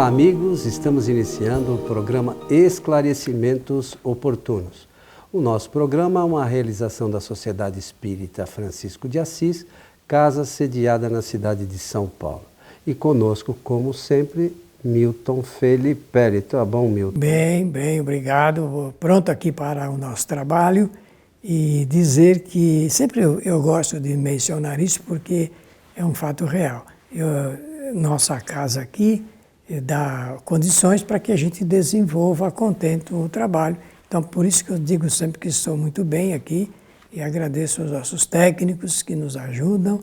Olá, amigos. Estamos iniciando o programa Esclarecimentos Oportunos. O nosso programa é uma realização da Sociedade Espírita Francisco de Assis, casa sediada na cidade de São Paulo. E conosco, como sempre, Milton Felipe. Tá bom, Milton? Bem, obrigado. Pronto aqui para o nosso trabalho e dizer que sempre eu gosto de mencionar isso porque é um fato real. Nossa casa aqui dá condições para que a gente desenvolva a contento o trabalho. Então, por isso que eu digo sempre que estou muito bem aqui e agradeço aos nossos técnicos que nos ajudam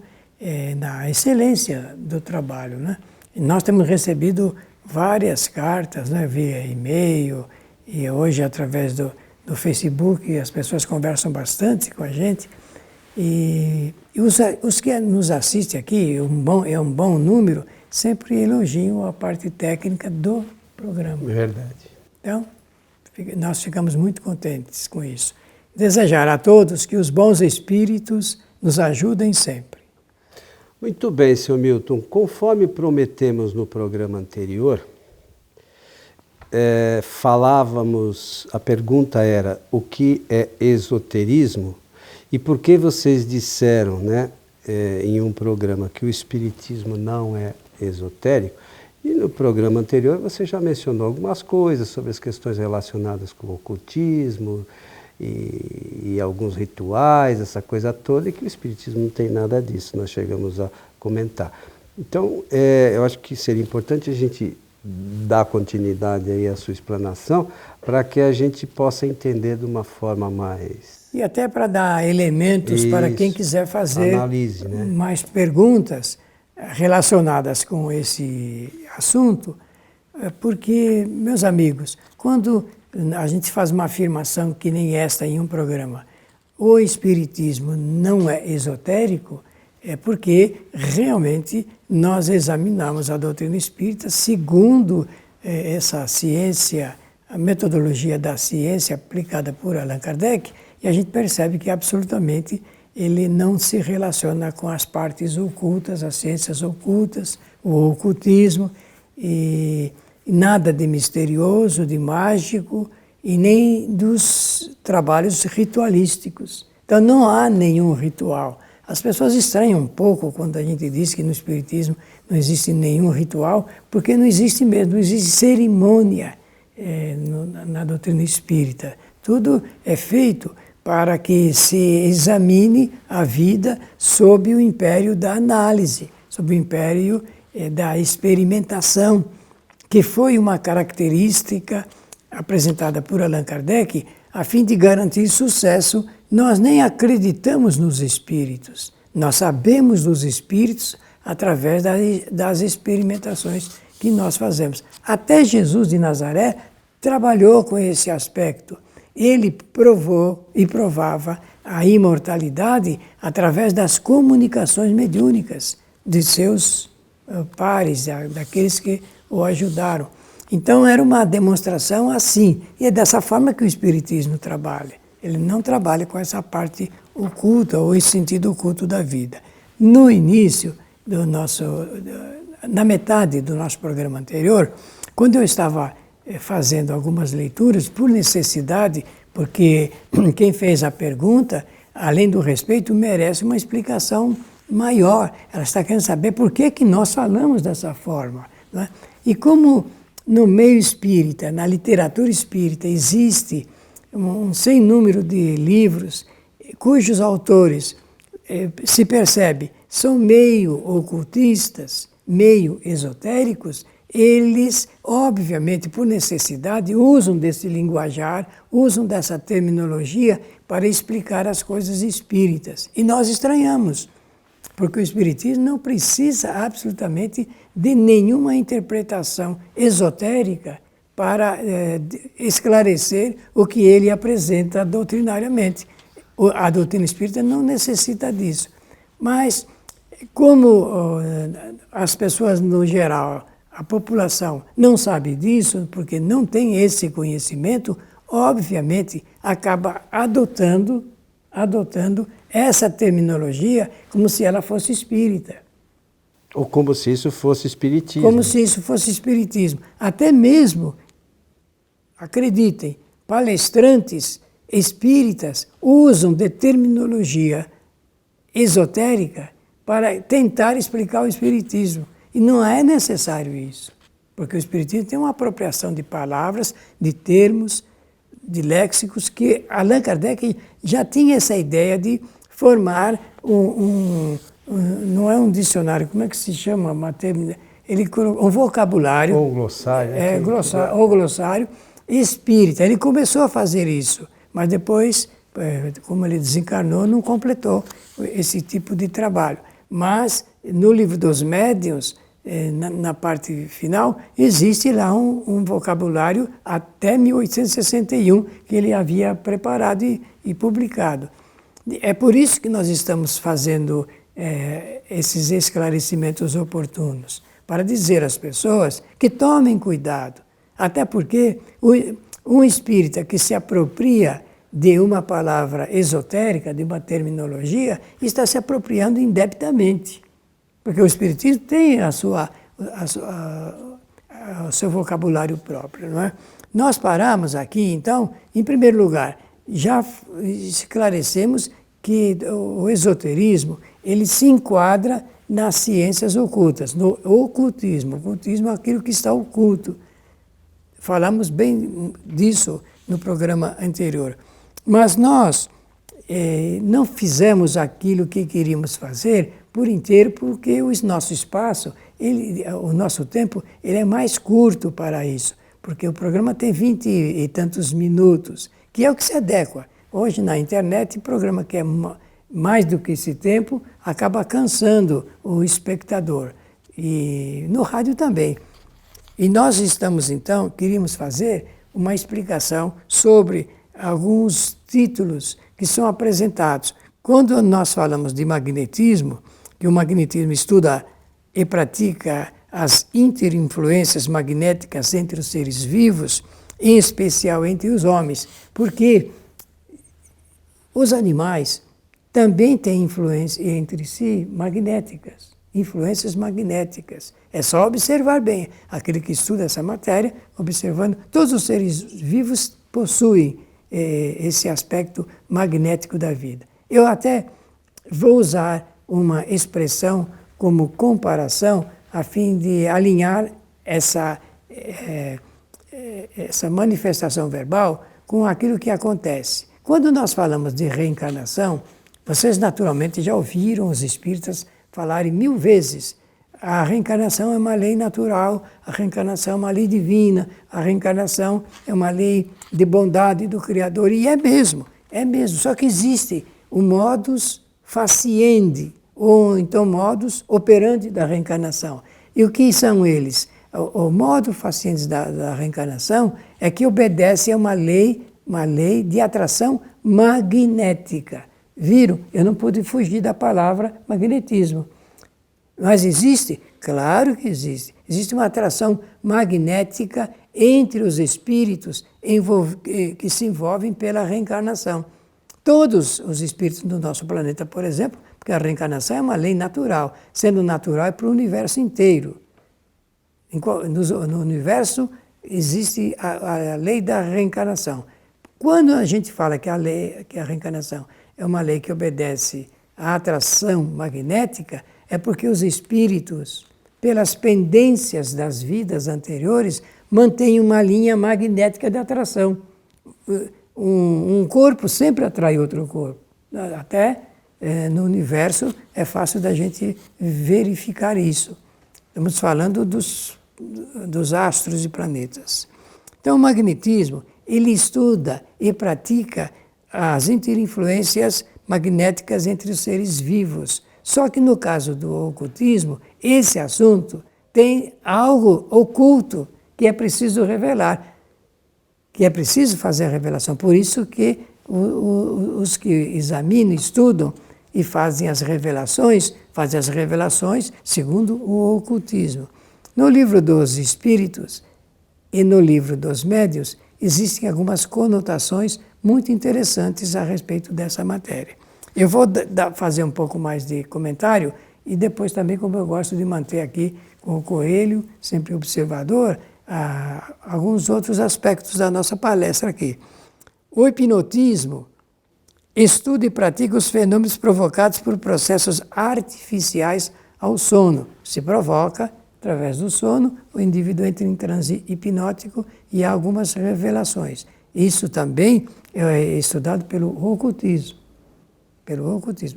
na excelência do trabalho, né? E nós temos recebido várias cartas, né, via e-mail e hoje através do Facebook as pessoas conversam bastante com a gente e os que nos assistem aqui, é um bom número, sempre elogiam a parte técnica do programa. Verdade. Então, nós ficamos muito contentes com isso. Desejar a todos que os bons espíritos nos ajudem sempre. Muito bem, senhor Milton. Conforme prometemos no programa anterior, a pergunta era o que é esoterismo e por que vocês disseram, né, em um programa que o espiritismo não é esotérico. E no programa anterior você já mencionou algumas coisas sobre as questões relacionadas com o ocultismo e alguns rituais, essa coisa toda, e que o espiritismo não tem nada disso, nós chegamos a comentar. Então, eu acho que seria importante a gente dar continuidade aí à sua explanação para que a gente possa entender de uma forma mais... E até para dar elementos para quem quiser fazer análise, né, mais perguntas relacionadas com esse assunto, porque, meus amigos, quando a gente faz uma afirmação que nem esta em um programa, o espiritismo não é esotérico, é porque realmente nós examinamos a doutrina espírita segundo essa ciência, a metodologia da ciência aplicada por Allan Kardec, e a gente percebe que absolutamente ele não se relaciona com as partes ocultas, as ciências ocultas, o ocultismo, e nada de misterioso, de mágico, e nem dos trabalhos ritualísticos. Então não há nenhum ritual. As pessoas estranham um pouco quando a gente diz que no espiritismo não existe nenhum ritual, porque não existe mesmo, não existe cerimônia na doutrina espírita. Tudo é feito para que se examine a vida sob o império da análise, sob o império da experimentação, que foi uma característica apresentada por Allan Kardec a fim de garantir sucesso. Nós nem acreditamos nos espíritos, nós sabemos dos espíritos através das experimentações que nós fazemos. Até Jesus de Nazaré trabalhou com esse aspecto. Ele provou e provava a imortalidade através das comunicações mediúnicas de seus pares, daqueles que o ajudaram. Então era uma demonstração assim, e é dessa forma que o espiritismo trabalha. Ele não trabalha com essa parte oculta ou esse sentido oculto da vida. No início na metade do nosso programa anterior, quando eu estava fazendo algumas leituras por necessidade, porque quem fez a pergunta, além do respeito, merece uma explicação maior. Ela está querendo saber por que nós falamos dessa forma, né? E como no meio espírita, na literatura espírita, existe um sem número de livros cujos autores, se percebe, são meio ocultistas, meio esotéricos, eles, obviamente, por necessidade, usam desse linguajar, usam dessa terminologia para explicar as coisas espíritas. E nós estranhamos, porque o espiritismo não precisa absolutamente de nenhuma interpretação esotérica para esclarecer o que ele apresenta doutrinariamente. A doutrina espírita não necessita disso. Mas, como as pessoas no geral, a população não sabe disso, porque não tem esse conhecimento, obviamente acaba adotando essa terminologia como se ela fosse espírita. Ou como se isso fosse espiritismo. Como se isso fosse espiritismo. Até mesmo, acreditem, palestrantes espíritas usam de terminologia esotérica para tentar explicar o espiritismo. E não é necessário isso, porque o espiritismo tem uma apropriação de palavras, de termos, de léxicos, que Allan Kardec já tinha essa ideia de formar não é um dicionário, como é que se chama? Um vocabulário. Ou glossário. Ou glossário espírita. Ele começou a fazer isso, mas depois, como ele desencarnou, não completou esse tipo de trabalho. Mas no livro dos médiuns, na parte final, existe lá um vocabulário até 1861 que ele havia preparado e publicado. É por isso que nós estamos fazendo esses esclarecimentos oportunos, para dizer às pessoas que tomem cuidado. Até porque um espírita que se apropria de uma palavra esotérica, de uma terminologia, está se apropriando indebitamente. Porque o espiritismo tem o seu vocabulário próprio, não é? Nós paramos aqui, então, em primeiro lugar, já esclarecemos que o esoterismo, ele se enquadra nas ciências ocultas, no ocultismo. O ocultismo é aquilo que está oculto. Falamos bem disso no programa anterior. Mas nós não fizemos aquilo que queríamos fazer por inteiro, porque o nosso espaço, o nosso tempo, ele é mais curto para isso. Porque o programa tem 20 e tantos minutos, que é o que se adequa. Hoje, na internet, o programa que é mais do que esse tempo acaba cansando o espectador. E no rádio também. E nós estamos, então, queríamos fazer uma explicação sobre alguns títulos que são apresentados. Quando nós falamos de magnetismo, que o magnetismo estuda e pratica as interinfluências magnéticas entre os seres vivos, em especial entre os homens, porque os animais também têm influências entre si magnéticas, influências magnéticas. É só observar bem. Aquele que estuda essa matéria, observando, todos os seres vivos possuem esse aspecto magnético da vida. Eu até vou usar uma expressão como comparação a fim de alinhar essa manifestação verbal com aquilo que acontece. Quando nós falamos de reencarnação, vocês naturalmente já ouviram os espíritas falarem 1000 vezes. A reencarnação é uma lei natural, a reencarnação é uma lei divina, a reencarnação é uma lei de bondade do Criador. E é mesmo. Só que existe o modus faciendi, ou então modus operandi da reencarnação. E o que são eles? O modo faciendi da reencarnação é que obedece a uma lei de atração magnética. Viram? Eu não pude fugir da palavra magnetismo. Mas existe? Claro que existe. Existe uma atração magnética entre os espíritos que se envolvem pela reencarnação. Todos os espíritos do nosso planeta, por exemplo, porque a reencarnação é uma lei natural. Sendo natural é para o universo inteiro. No universo existe a lei da reencarnação. Quando a gente fala que a reencarnação é uma lei que obedece à atração magnética, é porque os espíritos, pelas pendências das vidas anteriores, mantêm uma linha magnética de atração. Um corpo sempre atrai outro corpo. Até no universo é fácil da gente verificar isso. Estamos falando dos astros e planetas. Então, o magnetismo, ele estuda e pratica as interinfluências magnéticas entre os seres vivos. Só que no caso do ocultismo, esse assunto tem algo oculto que é preciso revelar, que é preciso fazer a revelação. Por isso que os que examinam, estudam e fazem as revelações segundo o ocultismo. No livro dos Espíritos e no livro dos Médiuns, existem algumas conotações muito interessantes a respeito dessa matéria. Eu vou fazer um pouco mais de comentário e depois também, como eu gosto de manter aqui com o Coelho, sempre observador, alguns outros aspectos da nossa palestra aqui. O hipnotismo estuda e pratica os fenômenos provocados por processos artificiais ao sono. Se provoca, através do sono, o indivíduo entra em transe hipnótico e há algumas revelações. Isso também é estudado pelo ocultismo.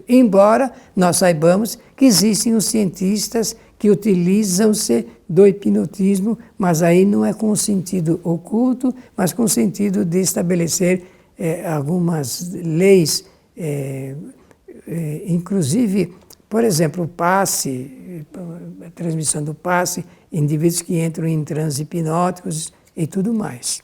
Embora nós saibamos que existem os cientistas que utilizam-se do hipnotismo, mas aí não é com o sentido oculto, mas com o sentido de estabelecer algumas leis, inclusive, por exemplo, o passe, a transmissão do passe, indivíduos que entram em transe hipnóticos e tudo mais.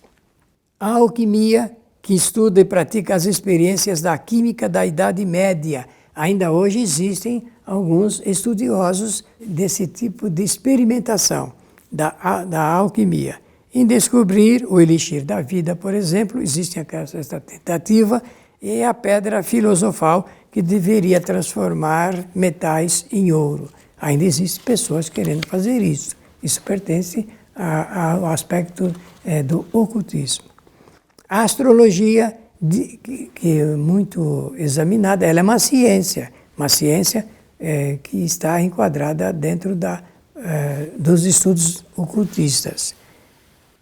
A alquimia, que estuda e pratica as experiências da química da Idade Média. Ainda hoje existem alguns estudiosos desse tipo de experimentação da alquimia. Em descobrir o elixir da vida, por exemplo, existe essa tentativa, e a pedra filosofal que deveria transformar metais em ouro. Ainda existem pessoas querendo fazer isso. Isso pertence ao aspecto do ocultismo. A astrologia, que é muito examinada, ela é uma ciência que está enquadrada dentro dos estudos ocultistas.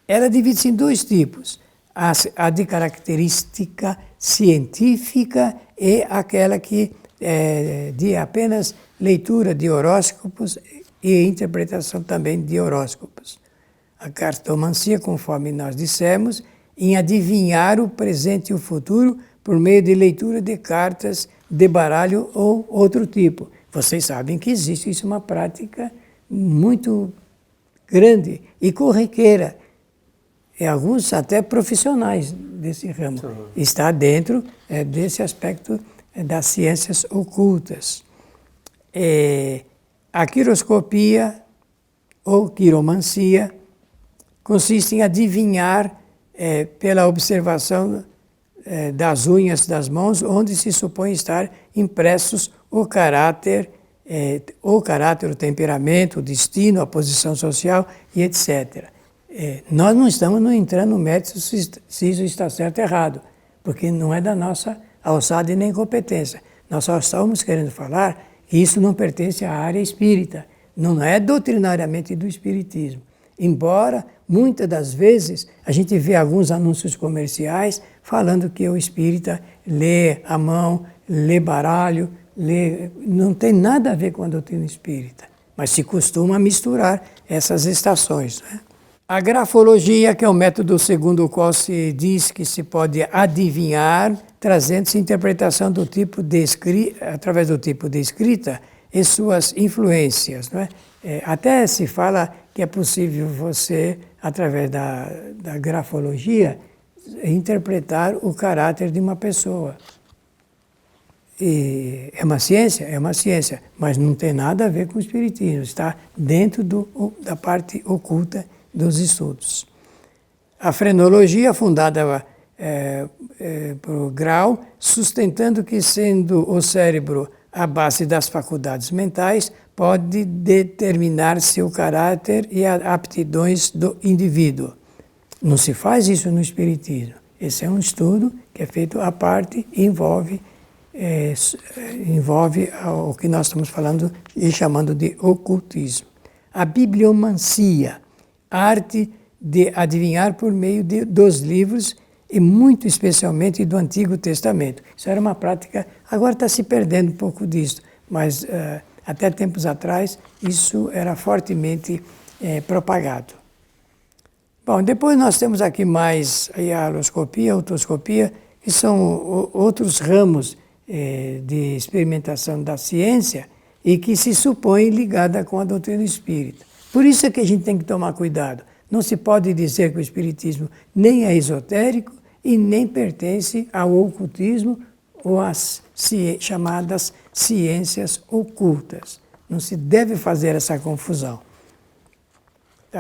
Ela divide-se em dois tipos, a de característica científica e aquela que é de apenas leitura de horóscopos e interpretação também de horóscopos. A cartomancia, conforme nós dissemos, em adivinhar o presente e o futuro por meio de leitura de cartas de baralho ou outro tipo. Vocês sabem que existe isso, uma prática muito grande e corriqueira. E alguns até profissionais desse ramo. Está dentro desse aspecto das ciências ocultas. A quiroscopia ou quiromancia consiste em adivinhar pela observação das unhas das mãos, onde se supõe estar impressos o caráter, o temperamento, o destino, a posição social e etc. Nós não estamos entrando no mérito se isso está certo ou errado, porque não é da nossa alçada e nem competência. Nós só estamos querendo falar que isso não pertence à área espírita, não é doutrinariamente do espiritismo. Embora, muitas das vezes, a gente vê alguns anúncios comerciais falando que o espírita lê a mão, lê baralho, não tem nada a ver com a doutrina espírita, mas se costuma misturar essas estações, né? A grafologia, que é o método segundo o qual se diz que se pode adivinhar, trazendo-se interpretação do tipo de através do tipo de escrita e suas influências, não é? Até se fala que é possível você, através da grafologia, interpretar o caráter de uma pessoa. E é uma ciência, mas não tem nada a ver com o espiritismo, está dentro da parte oculta dos estudos. A frenologia, fundada por Grau, sustentando que, sendo o cérebro a base das faculdades mentais, pode determinar seu caráter e as aptidões do indivíduo. Não se faz isso no espiritismo. Esse é um estudo que é feito à parte e envolve o que nós estamos falando e chamando de ocultismo. A bibliomancia, a arte de adivinhar por meio dos livros e muito especialmente do Antigo Testamento. Isso era uma prática, agora está se perdendo um pouco disso, mas até tempos atrás isso era fortemente propagado. Bom, depois nós temos aqui mais a aloscopia, a otoscopia, que são outros ramos de experimentação da ciência e que se supõe ligada com a doutrina espírita. Por isso é que a gente tem que tomar cuidado. Não se pode dizer que o espiritismo nem é esotérico e nem pertence ao ocultismo ou às chamadas ciências ocultas. Não se deve fazer essa confusão.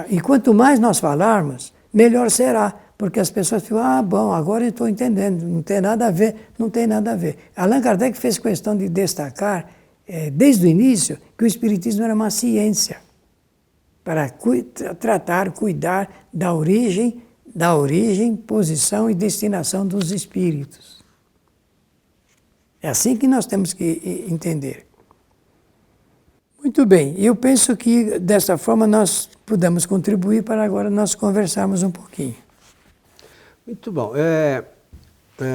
E quanto mais nós falarmos, melhor será, porque as pessoas ficam, bom, agora eu estou entendendo, não tem nada a ver, não tem nada a ver. Allan Kardec fez questão de destacar desde o início, que o Espiritismo era uma ciência para tratar, cuidar da origem, posição e destinação dos espíritos. É assim que nós temos que entender. Muito bem, eu penso que dessa forma nós podemos contribuir para agora nós conversarmos um pouquinho. Muito bom.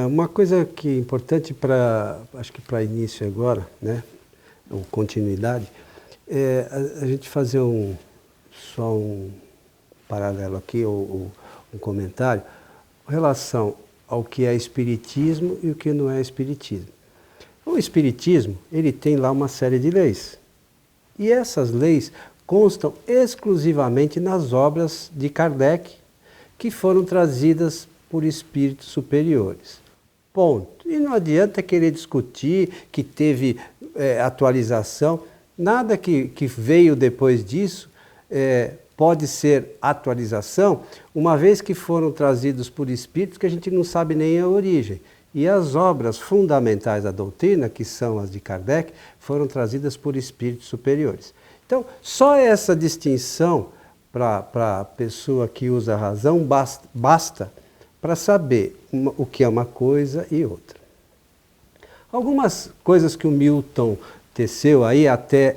Uma coisa que é importante acho que para início agora, né, ou continuidade, é a gente fazer só um paralelo aqui, ou um comentário, em relação ao que é espiritismo e o que não é espiritismo. O espiritismo, ele tem lá uma série de leis. E essas leis constam exclusivamente nas obras de Kardec, que foram trazidas por espíritos superiores. Ponto. E não adianta querer discutir que teve atualização. Nada que veio depois disso pode ser atualização, uma vez que foram trazidos por espíritos que a gente não sabe nem a origem. E as obras fundamentais da doutrina, que são as de Kardec, foram trazidas por espíritos superiores. Então, só essa distinção para a pessoa que usa a razão basta para saber o que é uma coisa e outra. Algumas coisas que o Milton teceu aí, até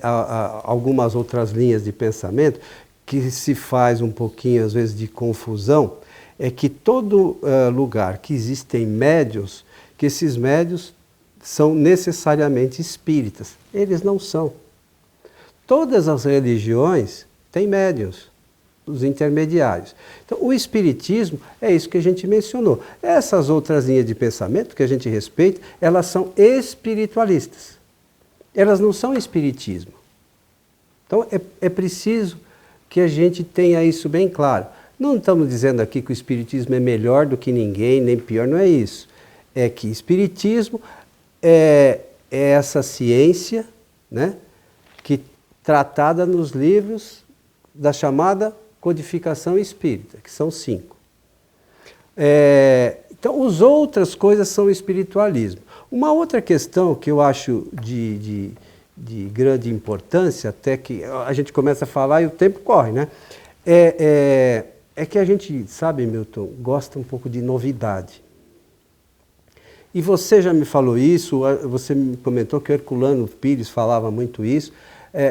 algumas outras linhas de pensamento, que se faz um pouquinho, às vezes, de confusão, é que todo lugar que existem médiuns, que esses médiuns são necessariamente espíritas. Eles não são. Todas as religiões têm médiuns, os intermediários. Então, o espiritismo é isso que a gente mencionou. Essas outras linhas de pensamento que a gente respeita, elas são espiritualistas. Elas não são espiritismo. Então, é preciso que a gente tenha isso bem claro. Não estamos dizendo aqui que o espiritismo é melhor do que ninguém, nem pior, não é isso. É que espiritismo é essa ciência, né, que tratada nos livros da chamada codificação espírita, que são 5. Então, as outras coisas são espiritualismo. Uma outra questão que eu acho de grande importância, até que a gente começa a falar e o tempo corre, né? É que a gente, sabe, Milton, gosta um pouco de novidade. E você já me falou isso, você me comentou que o Herculano Pires falava muito isso.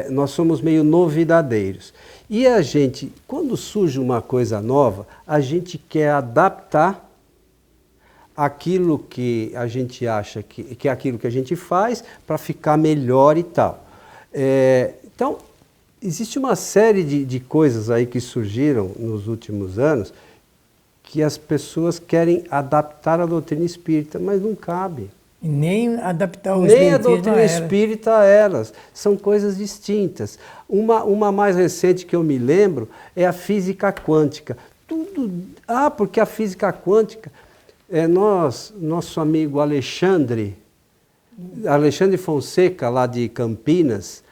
Nós somos meio novidadeiros. E a gente, quando surge uma coisa nova, a gente quer adaptar aquilo que a gente acha que é aquilo que a gente faz para ficar melhor e tal. Então, existe uma série de coisas aí que surgiram nos últimos anos que as pessoas querem adaptar a doutrina espírita, mas não cabe. E nem adaptar o nem a doutrina espírita a elas. São coisas distintas. Uma mais recente que eu me lembro é a física quântica. Porque a física quântica, nosso amigo Alexandre Fonseca, lá de Campinas,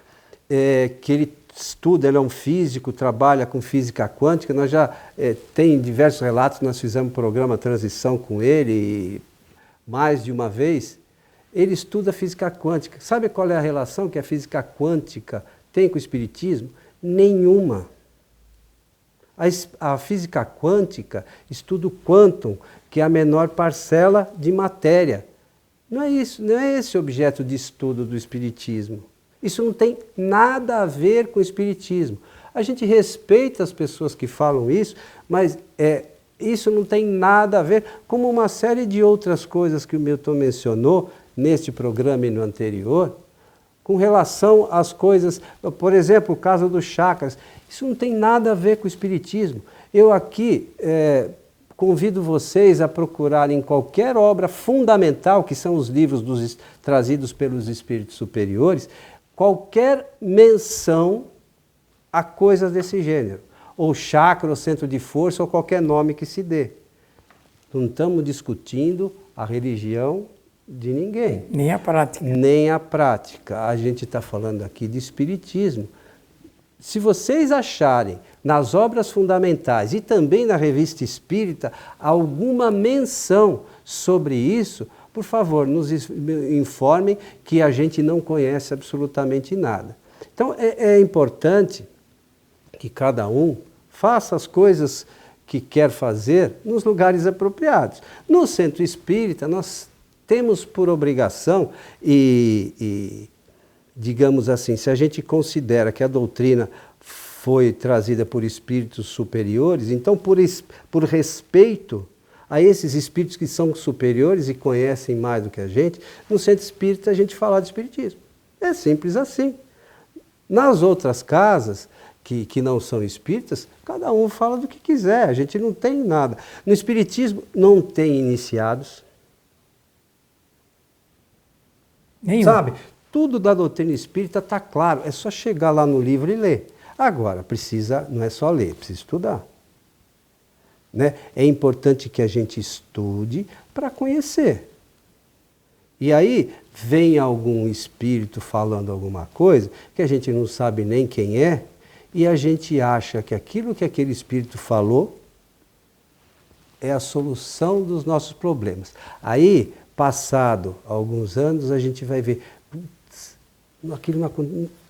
que ele estuda, ele é um físico, trabalha com física quântica. Nós já tem diversos relatos, nós fizemos um programa Transição com ele mais de uma vez. Ele estuda física quântica. Sabe qual é a relação que a física quântica tem com o espiritismo? Nenhuma. A física quântica estuda o quantum, que é a menor parcela de matéria. Não é isso, não é esse objeto de estudo do espiritismo. Isso não tem nada a ver com o espiritismo. A gente respeita as pessoas que falam isso, mas isso não tem nada a ver, como uma série de outras coisas que o Milton mencionou neste programa e no anterior, com relação às coisas, por exemplo, o caso dos chakras. Isso não tem nada a ver com o espiritismo. Eu aqui convido vocês a procurarem qualquer obra fundamental, que são os livros trazidos pelos espíritos superiores, qualquer menção a coisas desse gênero, ou chakra, ou centro de força, ou qualquer nome que se dê. Não estamos discutindo a religião de ninguém. Nem a prática. Nem a prática. A gente está falando aqui de espiritismo. Se vocês acharem nas obras fundamentais e também na Revista Espírita alguma menção sobre isso, por favor, nos informem que a gente não conhece absolutamente nada. Então é importante que cada um faça as coisas que quer fazer nos lugares apropriados. No centro espírita, nós temos por obrigação digamos assim, se a gente considera que a doutrina foi trazida por espíritos superiores, então por respeito a esses espíritos que são superiores e conhecem mais do que a gente, no centro espírita a gente fala de espiritismo. É simples assim. Nas outras casas, que não são espíritas, cada um fala do que quiser, a gente não tem nada. No espiritismo não tem iniciados. Nenhum. Sabe? Tudo da doutrina espírita está claro, é só chegar lá no livro e ler. Agora, não é só ler, precisa estudar. Né? É importante que a gente estude para conhecer. E aí vem algum espírito falando alguma coisa que a gente não sabe nem quem é, e a gente acha que aquilo que aquele espírito falou é a solução dos nossos problemas. Aí, passado alguns anos, a gente vai ver, aquilo não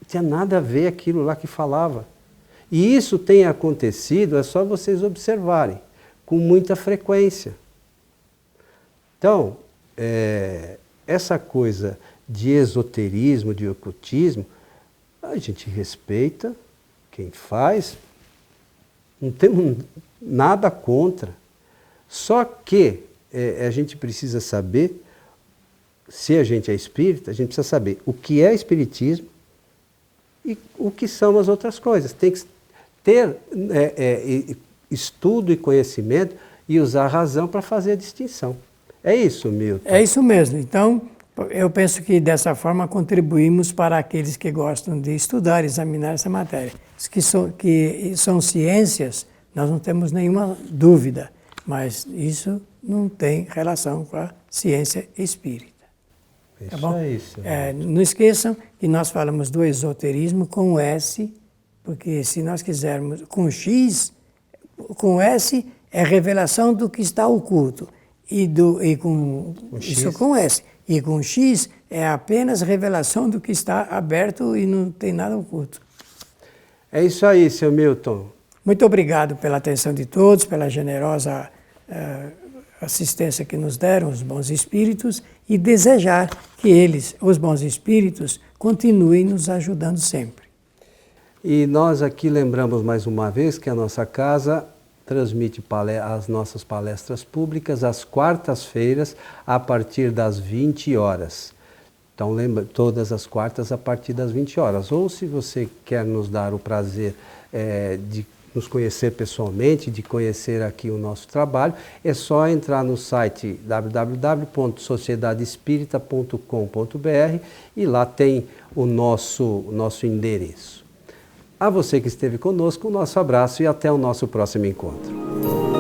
tinha nada a ver aquilo lá que falava. E isso tem acontecido, é só vocês observarem, com muita frequência. Então, essa coisa de esoterismo, de ocultismo, a gente respeita quem faz, não temos nada contra. Só que a gente precisa saber, se a gente é espírita, a gente precisa saber o que é espiritismo e o que são as outras coisas. Tem que ter estudo e conhecimento e usar a razão para fazer a distinção. É isso, Milton? É isso mesmo. Então, eu penso que dessa forma contribuímos para aqueles que gostam de estudar, examinar essa matéria. Que são ciências, nós não temos nenhuma dúvida, mas isso não tem relação com a ciência espírita. Tá bom? É isso. Não esqueçam que nós falamos do esoterismo com S, porque se nós quisermos com X, com S é revelação do que está oculto, e com isso com S. E com X é apenas revelação do que está aberto e não tem nada oculto. É isso aí, seu Milton. Muito obrigado pela atenção de todos, pela generosa assistência que nos deram os bons espíritos e desejar que eles, os bons espíritos, continuem nos ajudando sempre. E nós aqui lembramos mais uma vez que a nossa casa transmite as nossas palestras públicas às quartas-feiras a partir das 20 horas. Então lembra, todas as quartas a partir das 20 horas. Ou se você quer nos dar o prazer de nos conhecer pessoalmente, de conhecer aqui o nosso trabalho, é só entrar no site www.sociedadespirita.com.br e lá tem o nosso endereço. A você que esteve conosco, o nosso abraço e até o nosso próximo encontro.